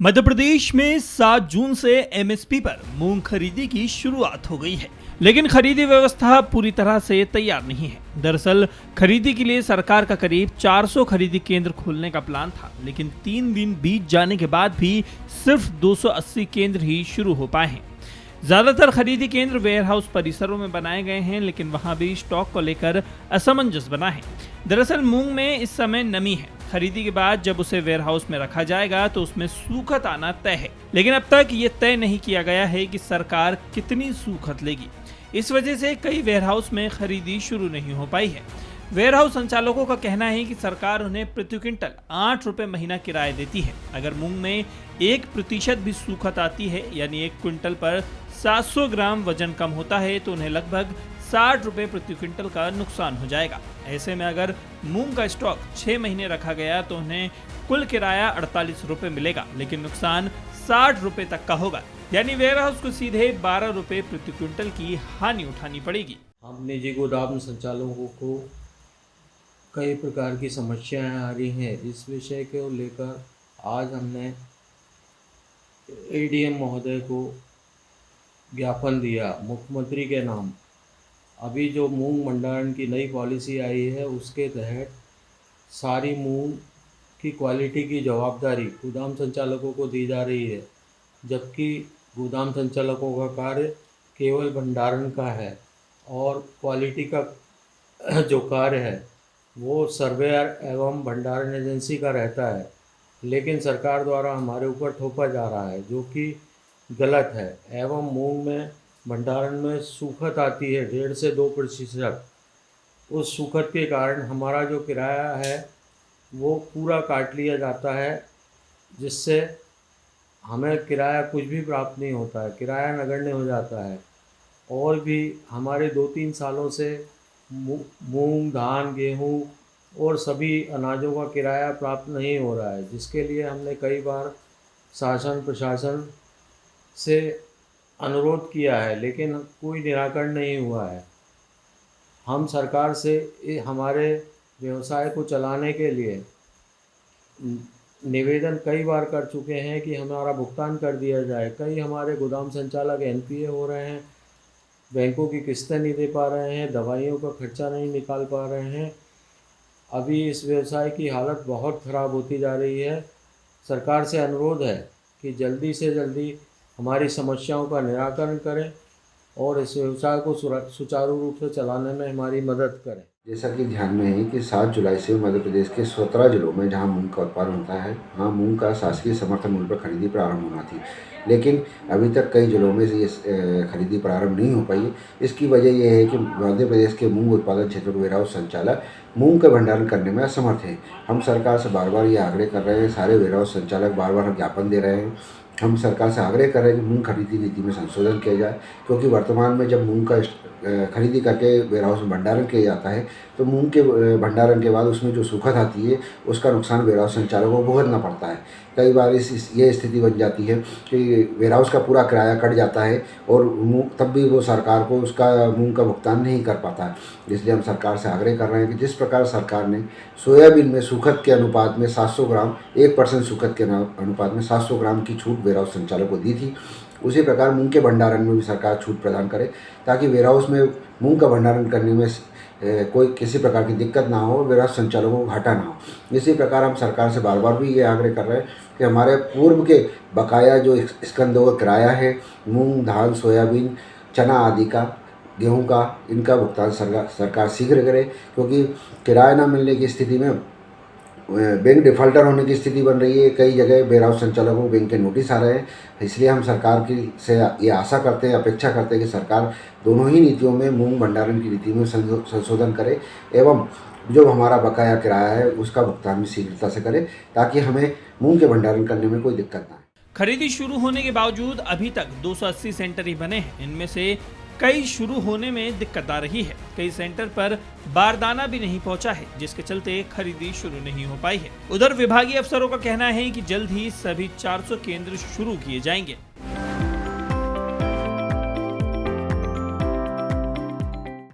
मध्य प्रदेश में 7 जून से एमएसपी पर मूंग खरीदी की शुरुआत हो गई है, लेकिन खरीदी व्यवस्था पूरी तरह से तैयार नहीं है। दरअसल खरीदी के लिए सरकार का करीब 400 खरीदी केंद्र खोलने का प्लान था, लेकिन 3 दिन बीत जाने के बाद भी सिर्फ 280 केंद्र ही शुरू हो पाए हैं। ज्यादातर खरीदी केंद्र वेयरहाउस परिसरों में बनाए गए हैं, लेकिन वहां भी स्टॉक को लेकर असमंजस बना है। दरअसल मूंग में इस समय नमी है। खरीदी के बाद जब उसे वेयरहाउस में रखा जाएगा तो उसमें सूखत आना तय है, लेकिन अब तक ये तय नहीं किया गया है कि सरकार कितनी सूखत लेगी। इस वजह से कई वेयरहाउस में खरीदी शुरू नहीं हो पाई है। वेयरहाउस संचालकों का कहना है कि सरकार उन्हें प्रति क्विंटल 8 रुपए महीना किराया देती है। अगर मूंग में 1% भी सूखत आती है, यानी 1 क्विंटल पर 700 ग्राम वजन कम होता है, तो उन्हें लगभग 60 रुपए प्रति क्विंटल का नुकसान हो जाएगा। ऐसे में अगर मूंग का स्टॉक 6 महीने रखा गया तो उन्हें कुल किराया 48 रुपए मिलेगा, लेकिन नुकसान 60 रुपए तक का होगा, यानी वेयरहाउस को सीधे 12 रुपए प्रति क्विंटल की हानि उठानी पड़ेगी। हम निजी गोदाम संचालकों को कई प्रकार की समस्याएं आ रही हैं। इस विषय को लेकर आज हमने एडीएम महोदय को ज्ञापन दिया मुख्यमंत्री के नाम। अभी जो मूंग भंडारण की नई पॉलिसी आई है, उसके तहत सारी मूंग की क्वालिटी की जवाबदारी गोदाम संचालकों को दी जा रही है, जबकि गोदाम संचालकों का कार्य केवल भंडारण का है और क्वालिटी का जो कार्य है वो सर्वेयर एवं भंडारण एजेंसी का रहता है। लेकिन सरकार द्वारा हमारे ऊपर थोपा जा रहा है, जो कि गलत है। एवं मूंग में भंडारण में सूखत आती है 1.5 से 2%। उस सूखत के कारण हमारा जो किराया है वो पूरा काट लिया जाता है, जिससे हमें किराया कुछ भी प्राप्त नहीं होता है, किराया नगण्य हो जाता है। और भी हमारे 2-3 सालों से मूंग, धान, गेहूं और सभी अनाजों का किराया प्राप्त नहीं हो रहा है, जिसके लिए हमने कई बार शासन प्रशासन से अनुरोध किया है, लेकिन कोई निराकरण नहीं हुआ है। हम सरकार से हमारे व्यवसाय को चलाने के लिए निवेदन कई बार कर चुके हैं कि हमारा भुगतान कर दिया जाए। कई हमारे गोदाम संचालक एनपीए हो रहे हैं, बैंकों की किस्तें नहीं दे पा रहे हैं, दवाइयों का खर्चा नहीं निकाल पा रहे हैं। अभी इस व्यवसाय की हालत बहुत ख़राब होती जा रही है। सरकार से अनुरोध है कि जल्दी से जल्दी हमारी समस्याओं का निराकरण करें और इस व्यवसाय को सुचारू रूप से चलाने में हमारी मदद करें। जैसा कि ध्यान में है कि 7 जुलाई से मध्य प्रदेश के 17 जिलों में जहां मूंग का उत्पादन होता है, वहां मूंग का शासकीय समर्थन मूल्य पर खरीदी प्रारंभ होना थी, लेकिन अभी तक कई जिलों में ये खरीदी प्रारंभ नहीं हो पाई है। इसकी वजह यह है कि मध्य प्रदेश के मूंग उत्पादन क्षेत्रों के वेयरहाउस संचालक मूंग का भंडारण करने में असमर्थ है। हम सरकार से बार बार ये आग्रह कर रहे हैं, सारे वेयरहाउस संचालक बार बार ज्ञापन दे रहे हैं। हम सरकार से आग्रह कर रहे हैं कि मूंग खरीदी नीति में संशोधन किया जाए, क्योंकि वर्तमान में जब मूंग का खरीदी करके वेयरहाउस में भंडारण किया जाता है तो मूंग के भंडारण के बाद उसमें जो सूखत आती है उसका नुकसान वेयरहाउस संचालकों को भुगतना पड़ता है। कई बार ये स्थिति बन जाती है कि वेयरहाउस का पूरा किराया कट जाता है और तब भी वो सरकार को उसका मूंग का भुगतान नहीं कर पाता है। इसलिए हम सरकार से आग्रह कर रहे हैं कि जिस प्रकार सरकार ने सोयाबीन में सूखत के अनुपात में 700 ग्राम 1% सूखत के अनुपात में 700 ग्राम की छूट वेयरहाउस संचालकों को दी थी, उसी प्रकार मूंग के भंडारण में भी सरकार छूट प्रदान करे, ताकि वेयरहाउस में मूंग का भंडारण करने में कोई किसी प्रकार की दिक्कत ना हो और वेयरहाउस संचालकों को घाटा ना हो। इसी प्रकार हम सरकार से बार बार भी ये आग्रह कर रहे हैं कि हमारे पूर्व के बकाया जो स्कंदों का किराया है, मूंग, धान, सोयाबीन, चना आदि का, गेहूं का, इनका भुगतान सरकार शीघ्र करे, क्योंकि किराया न मिलने की स्थिति में बैंक डिफॉल्टर होने की स्थिति बन रही है। कई जगह वेयरहाउस संचालकों को बैंक के नोटिस आ रहे हैं। इसलिए हम सरकार की से ये आशा करते हैं, अपेक्षा करते हैं कि सरकार दोनों ही नीतियों में मूंग भंडारण की नीति में संशोधन करे एवं जो हमारा बकाया किराया है उसका भुगतान भी शीघ्रता से करे, ताकि हमें मूंग के भंडारण करने में कोई दिक्कत ना आए। खरीदी शुरू होने के बावजूद अभी तक 280 सेंटर ही बने हैं। इनमें से कई शुरू होने में दिक्कत आ रही है। कई सेंटर पर बारदाना भी नहीं पहुंचा है, जिसके चलते खरीदी शुरू नहीं हो पाई है। उधर विभागीय अफसरों का कहना है कि जल्द ही सभी 400 केंद्र शुरू किए जाएंगे।